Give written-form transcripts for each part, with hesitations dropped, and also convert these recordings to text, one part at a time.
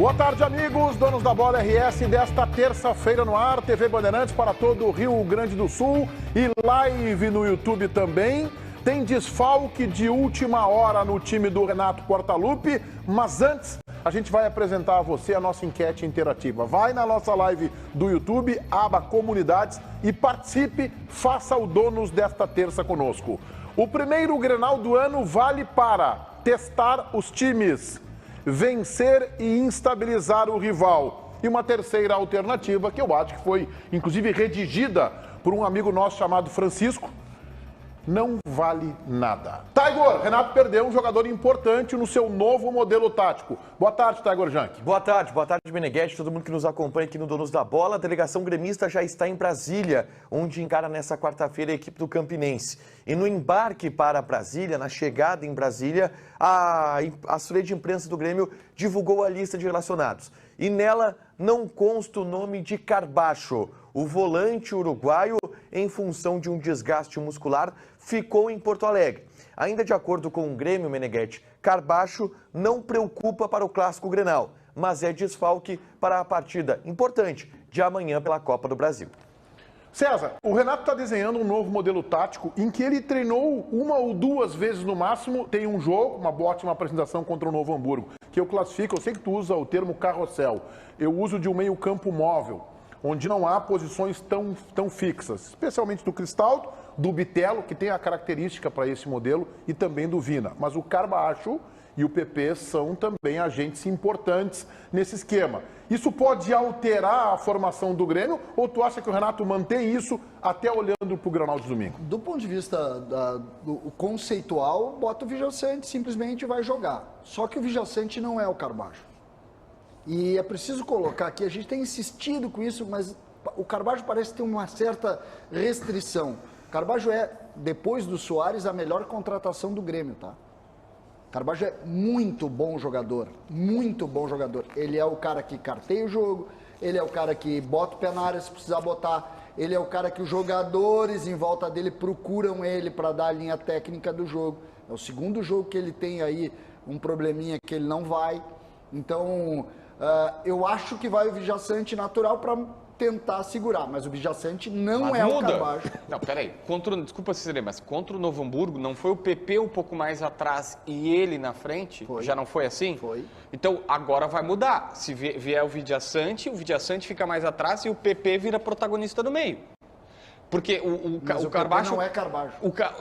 Boa tarde, amigos, donos da Bola RS desta terça-feira no ar, TV Bandeirantes para todo o Rio Grande do Sul e live no YouTube também. Tem desfalque de última hora no time do Renato Portaluppi, mas antes a gente vai apresentar a você a nossa enquete interativa. Vai na nossa live do YouTube, aba Comunidades e participe, faça o donos desta terça conosco. O primeiro Grenal do ano vale para testar os times, vencer e instabilizar o rival. E uma terceira alternativa que eu acho que foi, inclusive, redigida por um amigo nosso chamado Francisco, não vale nada. Tiger, Renato perdeu um jogador importante no seu novo modelo tático. Boa tarde, Tiger Jank. Boa tarde, Meneghetti, todo mundo que nos acompanha aqui no Donos da Bola. A delegação gremista já está em Brasília, onde encara nessa quarta-feira a equipe do Campinense. E no embarque para Brasília, na chegada em Brasília, a assessoria de imprensa do Grêmio divulgou a lista de relacionados. E nela não consta o nome de Carbacho. O volante uruguaio, em função de um desgaste muscular, ficou em Porto Alegre. Ainda de acordo com o Grêmio, Meneghetti, Carbacho não preocupa para o Clássico Grenal, mas é desfalque para a partida importante de amanhã pela Copa do Brasil. César, o Renato está desenhando um novo modelo tático em que ele treinou uma ou duas vezes no máximo. Tem um jogo, uma ótima apresentação contra o Novo Hamburgo, que eu classifico, eu sei que tu usa o termo carrossel, eu uso de um meio campo móvel, onde não há posições tão fixas, especialmente do Cristaldo, do Bitelo, que tem a característica para esse modelo, e também do Vina. Mas o Carbacho e o PP são também agentes importantes nesse esquema. Isso pode alterar a formação do Grêmio, ou tu acha que o Renato mantém isso até olhando para o Grenal de domingo? Do ponto de vista do conceitual, bota o Vijaçante, simplesmente vai jogar. Só que o Vijaçante não é o Carbacho. E é preciso colocar aqui, a gente tem insistido com isso, mas o Carbacho parece ter uma certa restrição. O Carbacho é, depois do Soares, a melhor contratação do Grêmio, tá? O Carbacho é muito bom jogador, muito bom jogador. Ele é o cara que carteia o jogo, ele é o cara que bota o pé na área se precisar botar, ele é o cara que os jogadores em volta dele procuram ele para dar a linha técnica do jogo. É o segundo jogo que ele tem aí um probleminha que ele não vai. Então, eu acho que vai o Vijaçante natural para tentar segurar, mas o Vijaçante não é o Carbacho. Não, peraí, desculpa se mas contra o Novo Hamburgo, não foi o PP um pouco mais atrás e ele na frente? Foi. Já não foi assim? Foi. Então, agora vai mudar. Se vier o Vijaçante fica mais atrás e o PP vira protagonista no meio. Porque o Carbacho... não é Carbacho.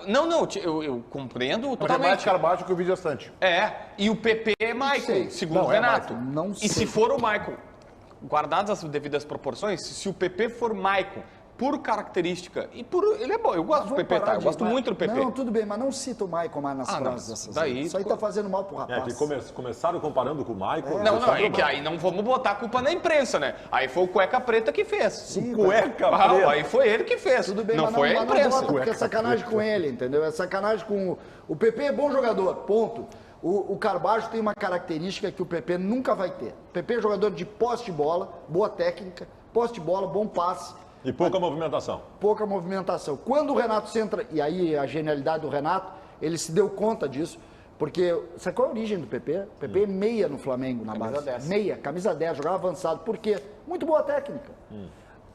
Não, eu compreendo Mas totalmente. é mais Carbacho que o Vijaçante. E o PP é Maicon, segundo o Renato. Não sei. E se for o Maicon, guardadas as devidas proporções, se o PP for Maicon, por característica, ele é bom, eu gosto do PP, tá? Eu gosto muito do PP. Não, tudo bem, mas não cita o Maicon mais nas frases dessas. Daí, isso aí tá fazendo mal pro rapaz. Que começaram comparando com o Maicon. Não, é que aí não vamos botar a culpa na imprensa, né? Aí foi o Cueca Preta que fez. Sim, Cueca Preta. Aí foi ele que fez. Tudo bem, não mas foi a imprensa. Não bota, porque é sacanagem com ele, entendeu? É sacanagem com... O PP é bom jogador, ponto. O Carbacho tem uma característica que o PP nunca vai ter. O PP é jogador de posse de bola, boa técnica, posse de bola, bom passe. E pouca movimentação. Pouca movimentação. Quando o Renato centra, e aí a genialidade do Renato, ele se deu conta disso, porque sabe qual é a origem do PP? O PP é meia no Flamengo, na Camisa base. 10. Meia, camisa 10, jogava avançado. Por quê? Muito boa técnica.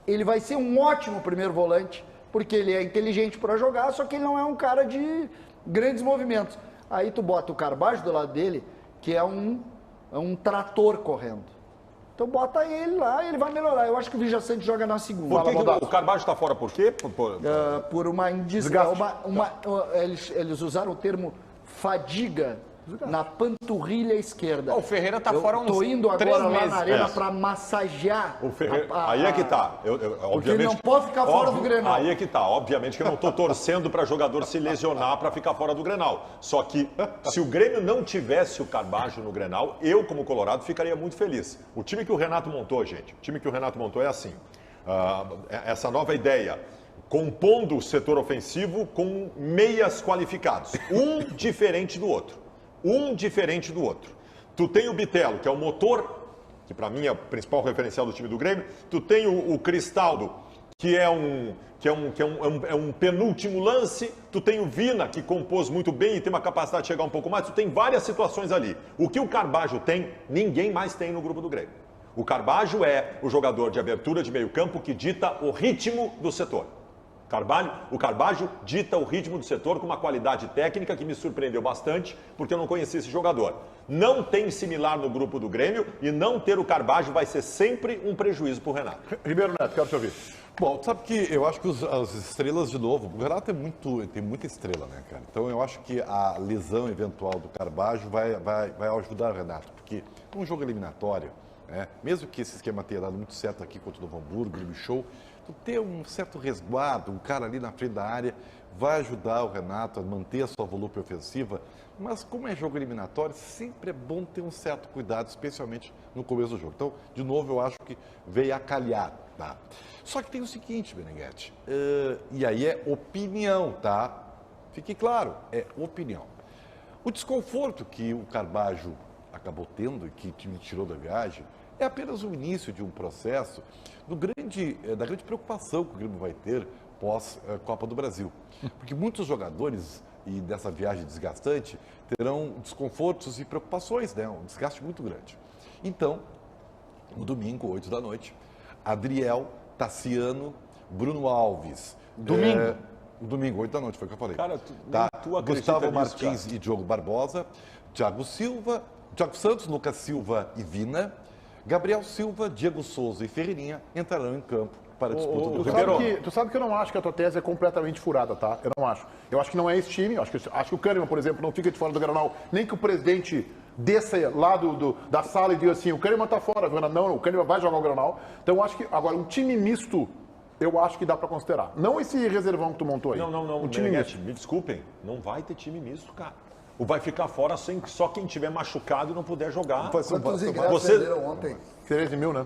Ele vai ser um ótimo primeiro volante, porque ele é inteligente para jogar, só que ele não é um cara de grandes movimentos. Aí tu bota o Carbacho do lado dele, que é um trator correndo. Então bota ele lá, ele vai melhorar. Eu acho que o Vijaçante joga na segunda. Por que o Carbacho está fora por quê? Por uma Desgaste. eles usaram o termo fadiga na panturrilha esquerda. O Ferreira tá fora uns Tô indo 3 agora lá meses. na arena para massagear. O Ferreira, aí é que tá. Porque ele não pode ficar fora do Grenal. Aí é que tá. Obviamente que eu não estou torcendo para jogador se lesionar para ficar fora do Grenal. Só que se o Grêmio não tivesse o Carbacho no Grenal, eu, como colorado, ficaria muito feliz. O time que o Renato montou, gente, o time que o Renato montou é assim. Essa nova ideia, compondo o setor ofensivo com meias qualificados. Um diferente do outro. Tu tem o Bitelo, que é o motor, que para mim é o principal referencial do time do Grêmio. Tu tem o Cristaldo, que é um penúltimo lance, tu tem o Vina, que compôs muito bem e tem uma capacidade de chegar um pouco mais, tu tem várias situações ali. O que o Carbajo tem, ninguém mais tem no grupo do Grêmio. O Carbajo é o jogador de abertura de meio campo que dita o ritmo do setor. O Carbajo dita o ritmo do setor com uma qualidade técnica que me surpreendeu bastante, porque eu não conhecia esse jogador. Não tem similar no grupo do Grêmio e não ter o Carbajo vai ser sempre um prejuízo para o Renato. Ribeiro Neto, quero te ouvir. Bom, sabe que eu acho que as estrelas, de novo, o Renato tem muita estrela, né, cara? Então eu acho que a lesão eventual do Carbajo vai ajudar o Renato, porque um jogo eliminatório, né, mesmo que esse esquema tenha dado muito certo aqui contra o Novo Hamburgo, Grêmio Show, tu ter um certo resguardo, um cara ali na frente da área, vai ajudar o Renato a manter a sua volúpia ofensiva, mas como é jogo eliminatório, sempre é bom ter um certo cuidado, especialmente no começo do jogo. Então, de novo, eu acho que veio a calhar, tá? Só que tem o seguinte, Beneguete, e aí é opinião, tá? Fique claro, é opinião. O desconforto que o Carbajo acabou tendo e que me tirou da viagem é apenas o início de um processo da grande preocupação que o Grêmio vai ter pós-Copa do Brasil. Porque muitos jogadores, e dessa viagem desgastante, terão desconfortos e preocupações, né? Um desgaste muito grande. Então, no domingo, 8 da noite, Adriel, Tassiano, Bruno Alves. Domingo, 8 da noite, foi o que eu falei. Cara, tu acredita Gustavo nisso, Martins cara? e Diogo Barbosa, Thiago Santos, Lucas Silva e Vina, Gabriel Silva, Diego Souza e Ferreirinha entrarão em campo para a disputa do Ribeiro. Tu sabe que eu não acho que a tua tese é completamente furada, tá? Eu não acho. Eu acho que não é esse time. Acho que o Kahneman, por exemplo, não fica de fora do Granal, nem que o presidente desça lá da sala e diga assim, o Kahneman tá fora, não, o Kahneman vai jogar o Granal. Então eu acho que, agora, um time misto, eu acho que dá para considerar. Não esse reservão que tu montou aí. Não. Um time misto. Me desculpem, não vai ter time misto, cara. Ou vai ficar fora só quem tiver machucado e não puder jogar. Quantos ingressos venderam ontem? 13 mil, né?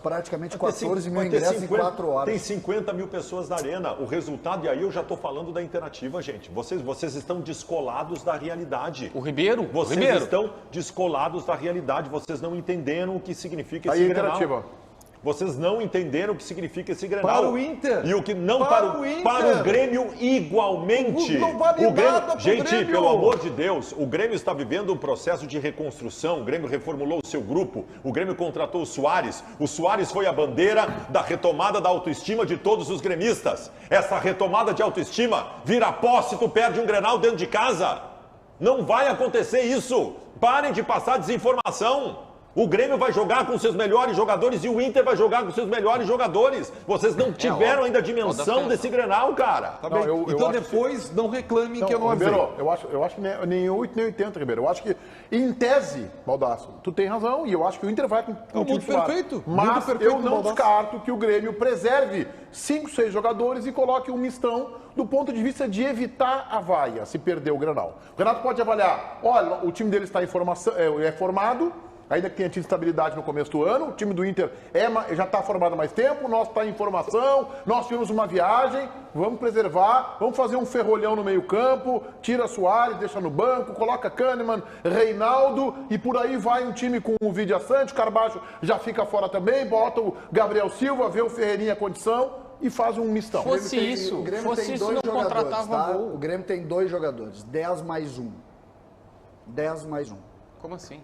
Praticamente 14 mil ingressos em 4 horas. Tem 50 mil pessoas na arena. O resultado, e aí eu já estou falando da Interativa, gente. Vocês estão descolados da realidade. O Ribeiro? Vocês estão descolados da realidade. Vocês não entenderam o que significa esse Grenal. Interativa. Vocês não entenderam o que significa esse Grenal. Para o Inter. E o que não para o Inter. Para o Grêmio igualmente. Não vale nada pro gente, Grêmio. pelo amor de Deus, o Grêmio está vivendo um processo de reconstrução. O Grêmio reformulou o seu grupo. O Grêmio contratou o Soares. O Soares foi a bandeira da retomada da autoestima de todos os gremistas. Essa retomada de autoestima vira pó se tu perde um Grenal dentro de casa. Não vai acontecer isso. Parem de passar desinformação. O Grêmio vai jogar com seus melhores jogadores e o Inter vai jogar com seus melhores jogadores. Vocês não tiveram ainda a dimensão desse Grenal, cara. Tá bem? Então depois não reclamem que eu não avisei. Ribeiro, eu acho que nem 8 nem 80, Ribeiro. Eu acho que, em tese, Baldasso, tu tem razão, e eu acho que o Inter vai com o time titular. Perfeito. Mas eu não descarto que o Grêmio preserve 5, 6 jogadores e coloque um mistão do ponto de vista de evitar a vaia, se perder o Grenal. O Renato pode avaliar, olha, o time dele está é formado, ainda que tenha tido estabilidade no começo do ano, o time do Inter já está formado há mais tempo, o nosso está em formação, nós tivemos uma viagem, vamos preservar, vamos fazer um ferrolhão no meio campo, tira Soares, deixa no banco, coloca Kahneman, Reinaldo, e por aí vai um time com o Vidia Sante, o Carbajo já fica fora também, bota o Gabriel Silva, vê o Ferreirinha a condição e faz um mistão. Fosse isso, o Grêmio tem dois não contratava tá? gol. O Grêmio tem 2 jogadores, 10 mais 1. 10 mais 1. Como assim?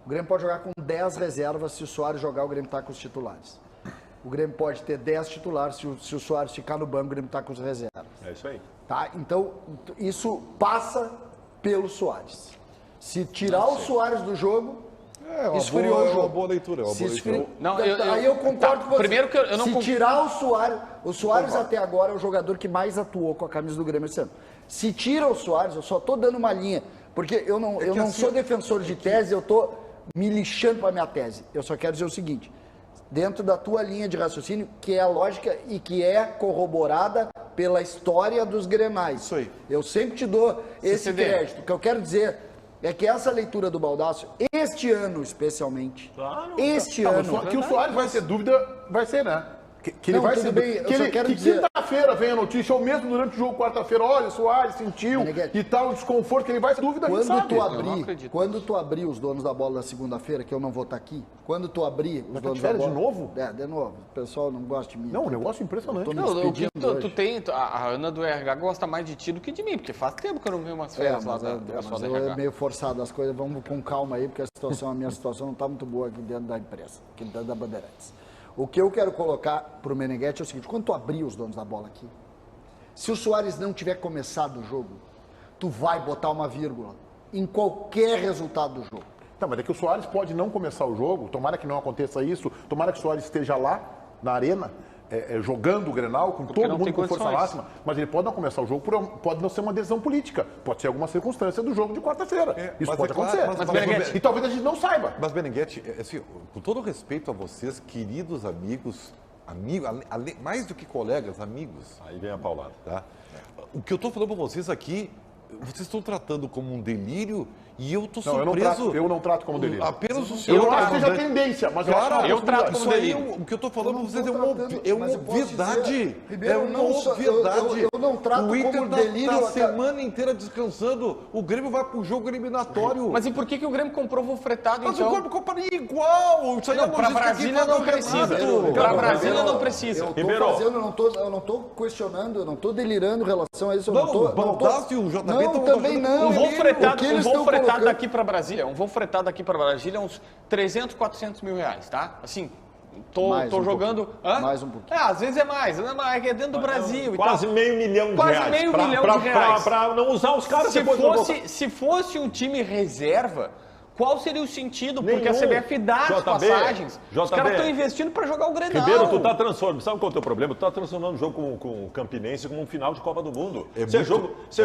O Grêmio pode jogar com 10 reservas, se o Soares jogar, o Grêmio está com os titulares. O Grêmio pode ter 10 titulares, se o Soares ficar no banco, o Grêmio está com os reservas. É isso aí. Tá? Então, isso passa pelo Soares. Se tirar o Soares do jogo, esfriou o jogo. É uma boa leitura. Não, aí eu concordo com você. Primeiro que eu não Se tirar o Soares até agora é o jogador que mais atuou com a camisa do Grêmio esse ano. Se tira o Soares, eu só estou dando uma linha, porque eu não sou defensor de tese, eu estou me lixando para a minha tese. Eu só quero dizer o seguinte, dentro da tua linha de raciocínio, que é a lógica e que é corroborada pela história dos Grenais. Isso aí. Eu sempre te dou esse crédito. O que eu quero dizer é que essa leitura do Baldasso, este ano especialmente, Claro. este ano... Que o Soares vai ter dúvida, vai ser, né? Que ele Não, vai tudo ser. bem, eu Que, só ele, quero que dizer- quinta-feira vem a notícia, ou mesmo durante o jogo, quarta-feira, olha, Soares sentiu Meneghetti. e tal, o desconforto, que ele vai, sem dúvida, a gente sabe. Quando tu abrir os donos da bola na segunda-feira, que eu não vou estar aqui, quando tu abrir os Vai donos tá da de bola... férias de novo? É, de novo. O pessoal não gosta de mim. Não, um negócio impressionante. Tô me Não, o que despedindo tu hoje. tem, a Ana do RH gosta mais de ti do que de mim, porque faz tempo que eu não vi umas férias lá mas da pessoal do é RH. meio forçado as coisas, vamos com calma aí, porque a minha situação não está muito boa aqui dentro da empresa, aqui dentro da Bandeirantes. O que eu quero colocar para o Meneghetti é o seguinte, quando tu abrir os donos da bola aqui, se o Soares não tiver começado o jogo, tu vai botar uma vírgula em qualquer resultado do jogo. Tá, mas é que o Soares pode não começar o jogo, tomara que não aconteça isso, tomara que o Soares esteja lá, na arena, jogando o Grenal, com Porque todo não mundo tem com força condições. máxima, mas ele pode não começar o jogo, pode não ser uma decisão política, pode ser alguma circunstância do jogo de quarta-feira. Isso mas pode é claro, acontecer. mas Meneghetti- E talvez a gente não saiba. Mas, Meneghetti, assim, com todo respeito a vocês, queridos amigos, mais do que colegas, amigos, Aí vem a paulada. tá? O que eu estou falando para vocês aqui, vocês estão tratando como um delírio e eu estou Não, surpreso. eu não trato como delírio. Apenas o senhor. Eu não acho que tá seja mandando- tendência, mas eu Cara, acho que eu trato isso como aí, delírio. o que eu estou falando Eu para não vocês tô é uma, tratando, é uma mas eu posso obviedade. dizer, Ribeiro, É eu uma não sou- obviedade. eu não trato o Inter como tá, delírio, tá a cara. semana inteira descansando. O Grêmio vai pro jogo eliminatório. Mas e por que o Grêmio comprou voo fretado, Mas então? o Corpo compraria igual. Isso aí é Não, pra logística que Brasília vai não dar precisa. Renato. Pra Brasília não precisa. Eu tô Ribeiro. fazendo, eu não tô questionando, eu não tô delirando em relação a isso. Eu Não, não tô, o Baldassi e o JB Não, estão também achando não. Um voo fretado, O que eles estão fretado colocando- daqui para Brasília, é uns 300, 400 mil reais, tá? Assim, tô Mais um jogando... pouquinho. Hã? Mais um pouquinho. Às vezes é mais, é dentro do Brasil e Quase tal. meio milhão de Quase reais. meio pra, milhão pra, de reais. Pra não usar os caras Se depois do jogo. fosse um time reserva, qual seria o sentido? Porque a Nenhum. CBF dá as JB, passagens. Os JB. caras estão investindo para jogar o Grenal. Ribeiro, tu tá transformando. Sabe qual é o teu problema? Tu tá transformando o jogo com o Campinense como um final de Copa do Mundo. Isso é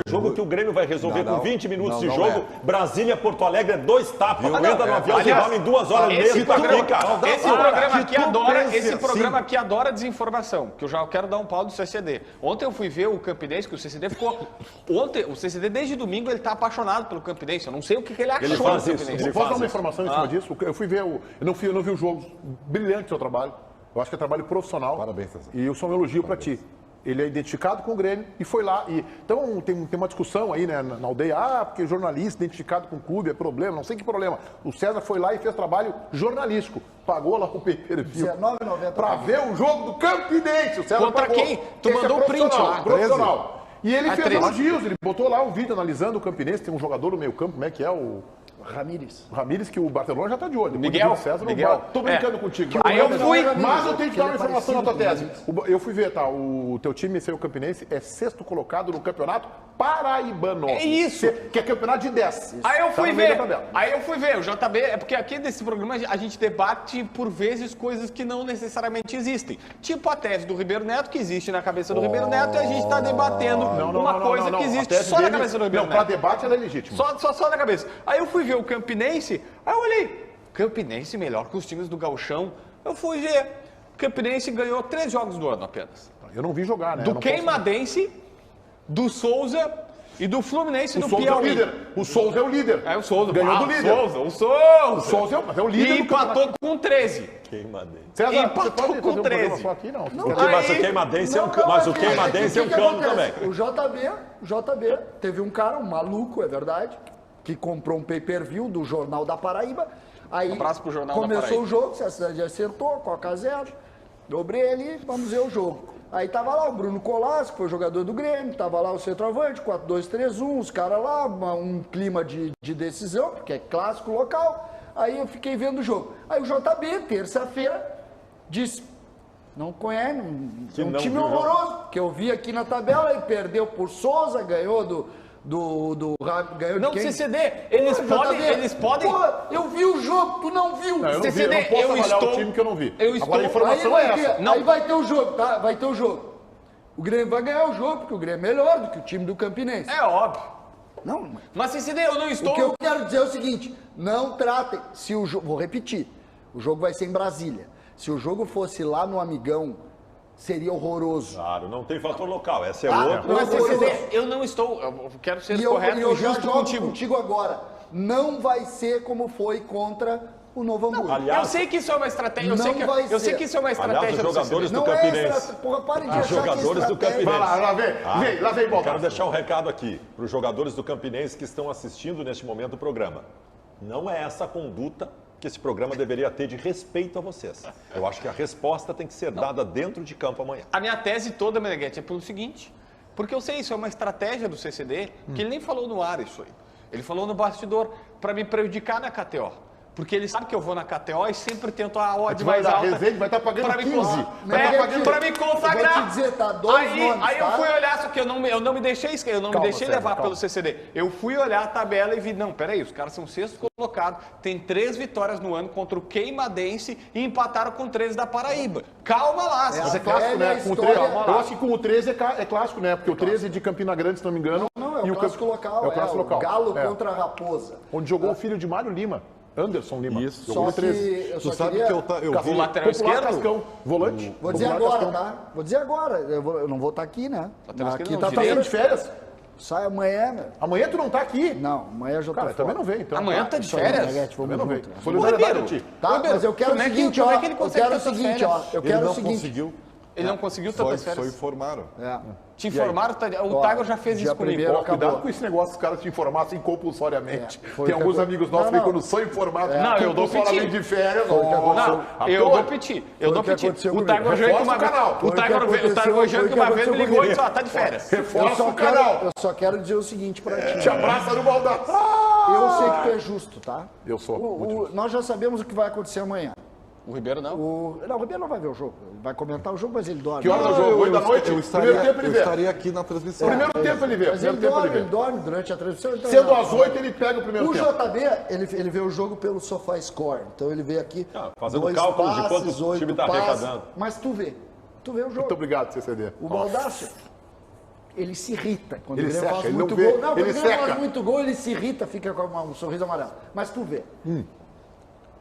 jogo que o Grêmio vai resolver Não, com 20 minutos não, de não jogo. Brasília, Porto Alegre é 2 tapas. Viu? Entra no avião e Aliás, dorme em 2 horas e meia. Esse Tu tá aqui, programa, cara. esse programa que aqui tu adora, pensa esse programa assim. aqui adora desinformação, que eu já quero dar um pau do CCD. Ontem eu fui ver o Campinense, que o CCD ficou... Ontem, o CCD desde domingo ele tá apaixonado pelo Campinense. Eu não sei o que ele achou Ele do faz isso, Campinense. ele Posso dar faz uma isso. informação em cima disso? Eu fui ver eu não vi o jogo brilhante do seu trabalho. Eu acho que é trabalho profissional. Parabéns, César. E isso é um elogio para ti. Ele é identificado com o Grêmio e foi lá. Então tem uma discussão aí, né, na aldeia. Porque jornalista identificado com o clube é problema, não sei que problema. O César foi lá e fez trabalho jornalístico. Pagou lá o pay-per-view. R$19,90 para ver o jogo do Campinense. O César Contra pagou. quem? Tu Esse mandou o print profissional, lá. Profissional. E ele fez 13. elogios. Ele botou lá um vídeo analisando o Campinense. Tem um jogador no meio campo, como é que é o... Ramírez. Ramírez, que o Barcelona já está de olho. Depois Miguel, do César, não Miguel. vai. Tô brincando contigo. Aí eu fui- Mas eu tenho que dar uma Ele é informação na tua parecido tese. com Eu fui ver, tá? O teu time, seu Campinense, é 6º colocado no campeonato paraibano. É isso. Que é campeonato de 10. Aí eu Tá fui no meio ver, da tabela. o JB, é porque aqui nesse programa a gente debate por vezes coisas que não necessariamente existem. Tipo a tese do Ribeiro Neto, que existe na cabeça do Ribeiro Neto, e a gente está debatendo uma coisa que A existe tese só na dele- cabeça do Ribeiro Não, para Neto. debate ela é legítima. Só na cabeça. Aí eu fui ver o Campinense, aí eu olhei, Campinense melhor que os times do Gauchão. Eu fui ver, Campinense ganhou 3 jogos do ano apenas. Eu não vi jogar, né? Eu Do não posso- Queimadense, do Souza e do Fluminense O do Souza é o Piauí. líder. O Souza é o líder. É o Souza. Ganhou do líder. O Souza. O Souza é o líder E do empatou com 13. Queimadense. César, empatou você pode com fazer um programa 13. só aqui? Não. Mas o Queimadense é um cão. Mas o Queimadense é um cão também. O JB teve um cara, um maluco, é verdade, que comprou um pay-per-view do Jornal da Paraíba. Aí abraço pro Jornal da começou Paraíba. o jogo, se a cidade acertou, Coca 0. Dobrei ali, vamos ver o jogo. Aí tava lá o Bruno Colasso, que foi jogador do Grêmio, tava lá o centroavante, 4-2-3-1, os caras lá, um clima de decisão, porque é clássico local. Aí eu fiquei vendo o jogo. Aí o JB, terça-feira, disse, não conhece, Que um não time viu o jogo. horroroso, que eu vi aqui na tabela, ele perdeu por Souza, ganhou ganhou Não, de quem? CCD, eles Pô, podem... JB, Eles podem... Pô, eu vi o jogo, tu não viu. Não, eu não vi, eu CCD, não posso eu avaliar estou- o time que eu não vi. eu Agora a estou- informação aí é vai essa. ter, Não. aí vai ter o jogo, tá? Vai ter o jogo. O Grêmio vai ganhar o jogo, porque o Grêmio é melhor do que o time do Campinense. É óbvio. Não, Mas CCD, eu não estou... o que eu quero dizer é o seguinte, não tratem, se o jogo, vou repetir, o jogo vai ser em Brasília. Se o jogo fosse lá no Amigão, seria horroroso. Claro, não tem fator local. Essa é Ah, outra. Mas horroroso. CCD, eu não estou... Eu quero ser E correto eu e já justo jogo contigo. contigo agora. Não vai ser como foi contra o Novo Hamburgo. aliás, Eu sei que isso é uma estratégia, eu Não sei que, vai eu sei ser. que isso é uma aliás, estratégia os jogadores do Não é Campinense. estratégia. Porra, parem de Os achar que é jogadores do estratégia. Campinense. Vai lá, lá vem Quero Baldasso. deixar um recado aqui para os jogadores do Campinense que estão assistindo neste momento o programa. Não é essa a conduta que esse programa deveria ter de respeito a vocês. Eu acho que a resposta tem que ser dada dentro de campo amanhã. A minha tese toda, Meneghetti, é pelo seguinte, porque eu sei, isso é uma estratégia do CCD, que ele nem falou no ar isso aí. Ele falou no bastidor para me prejudicar na KTO. Porque ele sabe que eu vou na KTO e sempre tento a odd vai mais dar alta. Rezende, vai estar pagando pra me 15. cons- Vai tá É, pagando- pra me consagrar. Eu vou te dizer, tá? Dois nomes, aí eu tá? fui olhar, só que eu não me deixei Sérgio, levar calma. pelo CCD. Eu fui olhar a tabela e vi, não, peraí, os caras são sexto colocado, tem 3 vitórias no ano contra o Queimadense e empataram com 13 da Paraíba. Calma lá, Mas é a clássico, velha né? Com o história- 13, eu acho que com o 13 é clássico, né? Porque o 13 de Campina Grande, se não me engano. Não, é e o clássico local. É o clássico local. Galo É. contra a Raposa. Onde jogou o filho de Mário Lima, Anderson Lima. Isso. Jogou Só no que 13. eu Tu só sabe queria... que eu vi... O lateral Popular esquerdo? Cascão, volante. Vou dizer Popular agora, Cascão. tá? Vou dizer agora. Eu não vou estar aqui, né? Lateral esquerdo Aqui não, tá Tá saindo de férias? Sai amanhã, meu. Amanhã tu não tá aqui. Não, amanhã eu já tô Cara, fora. também não vem, então. Amanhã tá de Isso aí, férias? Meneghetti, Também vamos não vem. junto. Solidariedade a Ribeiro. ti. Tá, Ribeiro, mas eu quero o como é que- seguinte, como ó. é que ele Eu consegue quero o tantas seguinte, férias? ó. Eu Ele quero o não seguinte. conseguiu. Ele não conseguiu Só tantas férias. informaram. É. Te informaram, o Ó, Tiger já fez dia isso comigo. primeiro Ó, cuidado acabou. com esse negócio, os caras te informassem compulsoriamente. foi Tem o que alguns acabou. amigos nossos Não, que não. quando são informados Não, eu dou compulsoriamente piti. de férias, Foi o que ó, aconteceu. ó, Eu ó, dou piti, eu Foi dou o que piti. aconteceu O comigo. Tiger Junk uma Reforça o canal. vez. Foi O o que Tiger aconteceu, Junk foi o que uma vez me aconteceu ligou e disse, comigo. ó, tá de férias. Reforça o canal. Eu só quero dizer o seguinte pra ti. Te abraça no Baldasso. Eu sei que tu é justo, tá? Eu sou. Nós já sabemos o que vai acontecer amanhã. O Ribeiro não. O Ribeiro não vai ver o jogo. Ele vai comentar o jogo, mas ele dorme. Que hora do jogo? 8 da noite? Eu Primeiro tempo ele vê. estaria aqui na transmissão. Primeiro tempo ele vê. Mas ele Primeiro tempo dorme, ele ele vê. dorme durante a transmissão. Então Sendo não. às 8 ele pega o primeiro O tempo. JB, ele vê o jogo pelo SofaScore. Então ele vê aqui. Fazendo 2 cálculos de passes, quanto o 8 time tá passes. arrecadando. Mas tu vê o jogo. Muito obrigado, CCD. O Baldasso, ele se irrita. Quando Ele ele seca, faz ele muito não vê, gol. Não, quando ele ele seca. faz muito gol, ele se irrita, fica com um sorriso amarelo. Mas tu vê.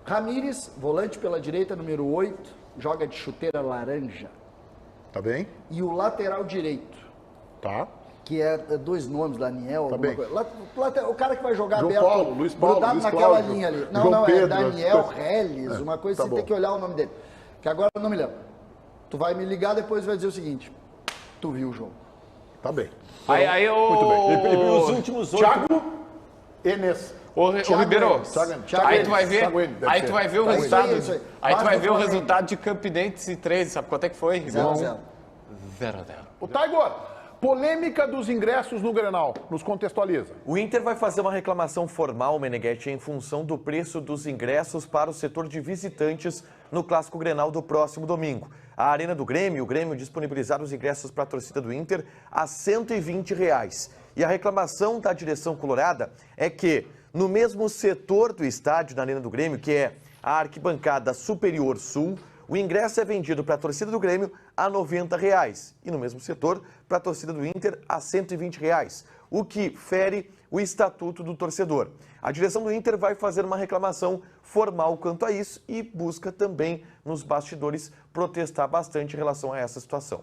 Ramírez, volante pela direita, número 8, joga de chuteira laranja. Tá bem? E o lateral direito, Tá. que é 2 nomes, Daniel, alguma bem. coisa. O cara que vai jogar João aberto, Paulo, Luiz Paulo, grudado Luiz naquela Cláudio, linha ali. João Não, Pedro, é Daniel coisas. Reles, uma coisa tá assim, bom. tem que olhar o nome dele. Que agora eu não me lembro. Tu vai me ligar depois e vai dizer o seguinte, tu viu o jogo. Tá bem. Aí o... Muito bem. E os últimos 8... Thiago Enes. Ô, Ribeiro, Thiago aí Enes, tu vai ver, Thiago Enes, deve aí ser. tu vai ver o Tá, resultado. isso aí. Aí tu Mas vai no ver o Flamengo. resultado de Campinense e 13, sabe quanto é que foi, Ribeiro? 0-0. 0-0. O Tiger, polêmica dos ingressos no Grenal. Nos contextualiza. O Inter vai fazer uma reclamação formal, Meneghetti, em função do preço dos ingressos para o setor de visitantes no Clássico Grenal do próximo domingo. A Arena do Grêmio, o Grêmio disponibilizar os ingressos para a torcida do Inter a R$ 120. E a reclamação da direção colorada é que, no mesmo setor do estádio, na Arena do Grêmio, que é a arquibancada superior sul, o ingresso é vendido para a torcida do Grêmio a R$ 90 e no mesmo setor para a torcida do Inter a R$ 120, o que fere o estatuto do torcedor. A direção do Inter vai fazer uma reclamação formal quanto a isso e busca também nos bastidores protestar bastante em relação a essa situação.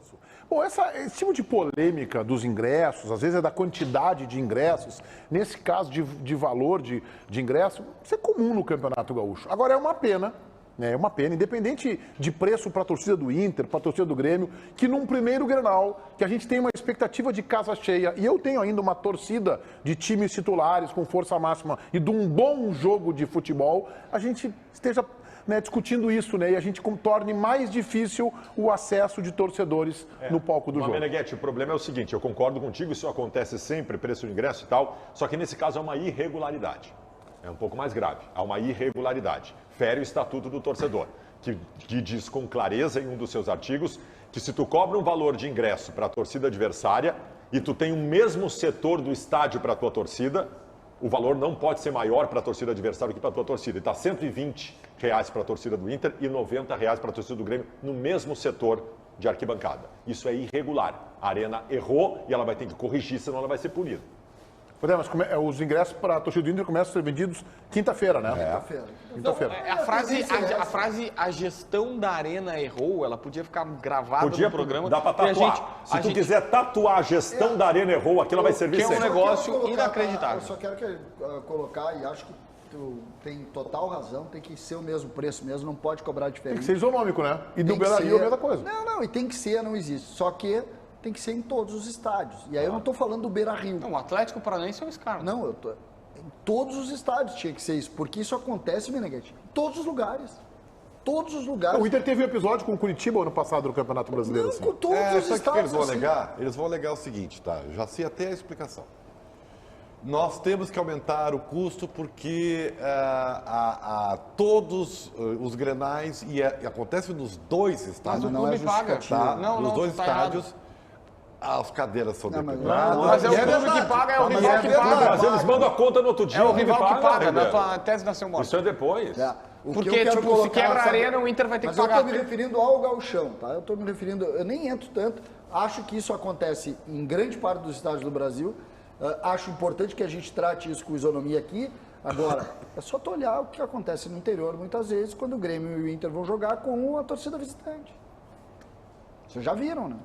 Bom, esse tipo de polêmica dos ingressos, às vezes é da quantidade de ingressos, nesse caso de valor de ingresso, isso é comum no Campeonato Gaúcho. Agora é uma pena, né? É uma pena, independente de preço para a torcida do Inter, para a torcida do Grêmio, que num primeiro Grenal, que a gente tem uma expectativa de casa cheia, e eu tenho ainda uma torcida de times titulares com força máxima e de um bom jogo de futebol, a gente esteja discutindo isso, né? E a gente torne mais difícil o acesso de torcedores no palco do jogo. Meneghetti, o problema é o seguinte, eu concordo contigo, isso acontece sempre, preço de ingresso e tal, só que nesse caso é uma irregularidade. É um pouco mais grave, há uma irregularidade. Fere o estatuto do torcedor, que diz com clareza em um dos seus artigos que se tu cobra um valor de ingresso para a torcida adversária e tu tem o mesmo setor do estádio para a tua torcida, o valor não pode ser maior para a torcida adversária do que para a tua torcida. Está R$ 120 para a torcida do Inter e R$ 90 para a torcida do Grêmio no mesmo setor de arquibancada. Isso é irregular. A Arena errou e ela vai ter que corrigir, senão ela vai ser punida. Mas os ingressos para a torcida do Inter começam a ser vendidos quinta-feira, né? Quinta-feira. A frase a gestão da Arena errou, ela podia ficar gravada Podia, no programa. dá para e a tatuar. gente- Se a tu gente- quiser tatuar a gestão da Arena errou, aquilo vai servir que é um sempre. negócio Eu quero colocar, inacreditável. Eu só quero colocar, e acho que tu tem total razão, tem que ser o mesmo preço mesmo, não pode cobrar Tem diferente. que ser isonômico, né? E do Tem que Beira-Rio é a ser- mesma coisa. Não, e tem que ser, não existe. Só que tem que ser em todos os estádios. E aí eu não estou falando do Beira-Rio. Não, o Atlético Paranaense é um escárnio. Não, eu tô... em todos os estádios tinha que ser isso, porque isso acontece, Meneghete, em todos os lugares. Todos os lugares. O Inter teve um episódio com o Curitiba ano passado no Campeonato Brasileiro. Não, Assim. com todos os Sabe o que eles estádios. vão assim. alegar? Eles vão alegar o seguinte, tá? Eu já sei até a explicação. Nós temos que aumentar o custo porque todos os grenais, e acontece nos dois Mas estádios, o não é clube paga. justificativa. tá? Não, nos não, dois tu tá estádios, as cadeiras são Não, mas determinadas. não, Mas é o E clube verdade. que paga, é o Mas rival é que verdade. paga. Mas eles mandam a conta no outro dia. É o clube rival que paga, Ribeiro. na tua tese nasceu morta. Isso é depois. É. O que Porque, eu quero tipo, se colocar, quebra a sabe? arena, o Inter vai ter Mas que eu pagar. estou me referindo ao gauchão, tá? Eu estou me referindo, eu nem entro tanto, acho que isso acontece em grande parte dos estádios do Brasil, acho importante que a gente trate isso com isonomia aqui. Agora, é só tu olhar o que acontece no interior, muitas vezes, quando o Grêmio e o Inter vão jogar com a torcida visitante. Vocês já viram, né?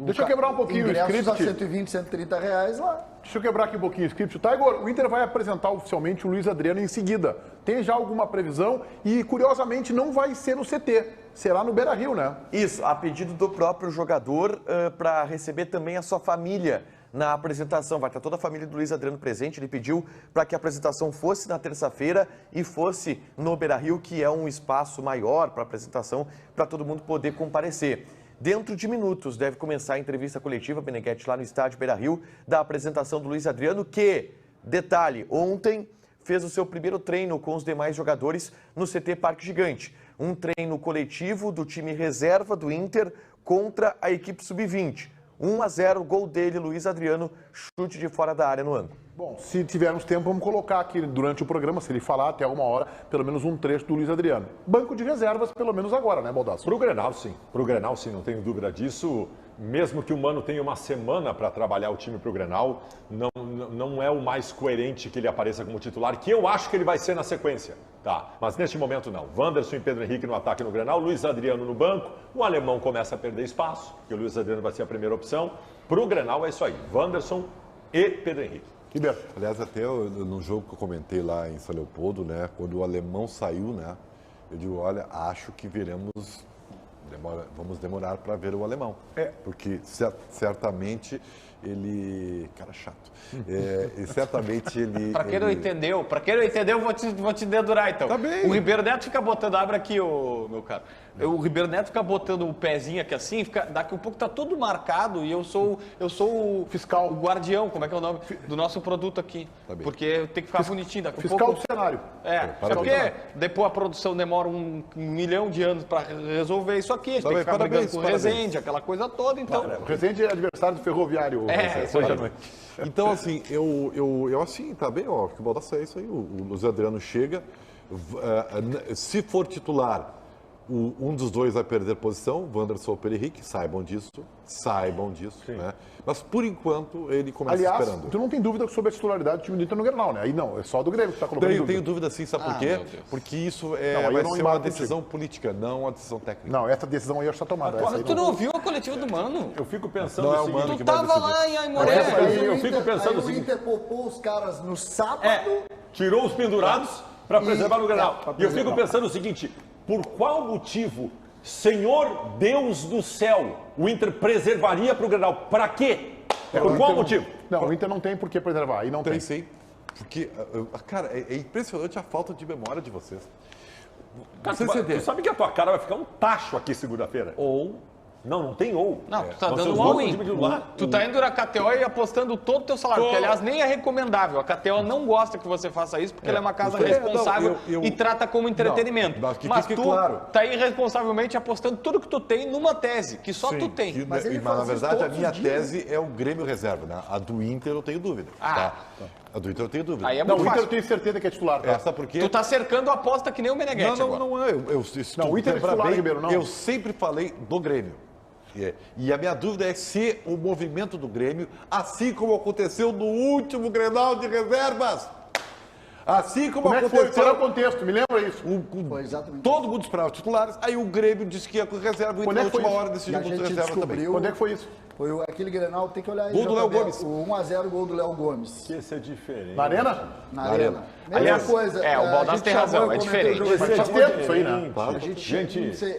Deixa eu quebrar um pouquinho o Ingressos a script. 120, 130 reais lá. Deixa eu quebrar aqui um pouquinho o script. Tá, Igor, o Inter vai apresentar oficialmente o Luiz Adriano em seguida. Tem já alguma previsão? E, curiosamente, não vai ser no CT. Será no Beira-Rio, né? Isso, a pedido do próprio jogador, para receber também a sua família na apresentação. Vai estar toda a família do Luiz Adriano presente. Ele pediu para que a apresentação fosse na terça-feira e fosse no Beira-Rio, que é um espaço maior para apresentação, para todo mundo poder comparecer. Dentro de minutos deve começar a entrevista coletiva, Meneghete, lá no estádio Beira-Rio, da apresentação do Luiz Adriano, que, detalhe, ontem fez o seu primeiro treino com os demais jogadores no CT Parque Gigante. Um treino coletivo do time reserva do Inter contra a equipe sub-20. 1-0, gol dele, Luiz Adriano, chute de fora da área no ângulo. Bom, se tivermos tempo, vamos colocar aqui durante o programa, se ele falar até uma hora, pelo menos um trecho do Luiz Adriano. Banco de reservas, pelo menos agora, né, Baldasso? Pro Grenal, sim. Pro Grenal, sim, não tenho dúvida disso. Mesmo que o Mano tenha uma semana para trabalhar o time pro Grenal, não é o mais coerente que ele apareça como titular, que eu acho que ele vai ser na sequência. Tá, mas neste momento não. Wanderson e Pedro Henrique no ataque no Grenal, Luiz Adriano no banco, o alemão começa a perder espaço, porque o Luiz Adriano vai ser a primeira opção. Pro Grenal é isso aí, Wanderson e Pedro Henrique. Ribeiro. Aliás, até no jogo que eu comentei lá em São Leopoldo, né, quando o alemão saiu, né, eu digo, olha, acho que vamos demorar para ver o alemão. Porque certamente ele... Cara chato. E certamente ele... Pra quem não entendeu, vou te dedurar então. Tá bem. O Ribeiro Neto fica botando, abre aqui, meu cara. O Ribeiro Neto fica botando o pezinho aqui assim, daqui a pouco tá tudo marcado e eu sou o Fiscal. o guardião, como é que é o nome, do nosso produto aqui. Tá bem. Porque tem que ficar bonitinho daqui a Fiscal pouco. do cenário. É porque depois a produção demora um milhão de anos para resolver isso aqui, a gente tem que ficar Parabéns, brigando com o parabéns. Rezende, aquela coisa toda, então... O Resende é adversário do Ferroviário. isso hoje à aí. noite. Então, assim, eu assim, tá bem, ó, que o Baldasso é isso aí. O Luiz Adriano chega, se for titular, um dos dois vai perder posição, Wanderson ou Pedro Henrique, saibam disso, né? Mas, por enquanto, ele começa Aliás, esperando. tu não tem dúvida sobre a titularidade do time do Inter no Grenal, né? Aí não, é só do Grêmio que tá colocando Tenho dúvida. dúvida sim, sabe por quê? meu Deus. Porque isso Não, aí eu vai não ser embarco uma decisão política, não uma decisão técnica. Não, essa decisão aí já está tomada. Essa aí Tu não ouviu a coletiva do Mano? Eu fico pensando Não é o o seguinte, Mano Tu que vai tava decidir. lá em Aimoré. Aí eu o fico Inter- pensando aí o seguinte- o Inter poupou os caras no sábado. tirou os pendurados para preservar no Grenal. pra E eu fico preservar. pensando o seguinte, por qual motivo, Senhor Deus do céu, o Inter preservaria para o Grenal? Para quê? Por qual motivo? Não, o Inter não tem por que preservar. Aí não tem. Tem sim. Porque, cara, é impressionante a falta de memória de vocês. Cara, Vocês tu entenderam? sabe que a tua cara vai ficar um tacho aqui segunda-feira. Ou Não tem ou. Não, tu tá Nós dando somos um dois all-in. time titular. Tu tá indo na KTO e apostando todo o teu salário, que aliás nem é recomendável. A KTO não gosta que você faça isso, porque ela é uma casa isso aí. responsável Não, eu- e trata como entretenimento. Não, mas que mas fique tu claro. tá irresponsavelmente apostando tudo que tu tem numa tese, que só tu tem. Mas ele na faz isso verdade, a todos minha os dias. tese é o Grêmio reserva, né? A do Inter eu tenho dúvida. Tá? A do Inter eu tenho dúvida. Aí é Não, muito o Inter eu fácil. tenho certeza que é titular, tá? Essa porque... Tu tá cercando a aposta que nem o Meneghetti agora. Não é. Não, o Inter é lembrar titular, Ribeiro, não. Eu sempre falei do Grêmio. E a minha dúvida é se o movimento do Grêmio, assim como aconteceu no último Grenal de reservas, Assim como Como é que foi? aconteceu... Qual é o contexto? Me lembra isso. Foi exatamente Todo mundo esperava titulares, aí o Grêmio disse que ia com reserva e Quando na é que foi última isso? hora E decidiu a com gente reserva também. descobriu... Quando é que foi isso? Foi aquele Grenal, tem que olhar aí. Gol do Léo JB, Gomes. O 1x0, gol do Léo Gomes. Que esse é diferente. Na Arena? Na Na Arena. Mesma Aliás, coisa. o a Baldassi gente tem chamou razão, e é comentou diferente. o jogo. Faz tempo isso aí, né?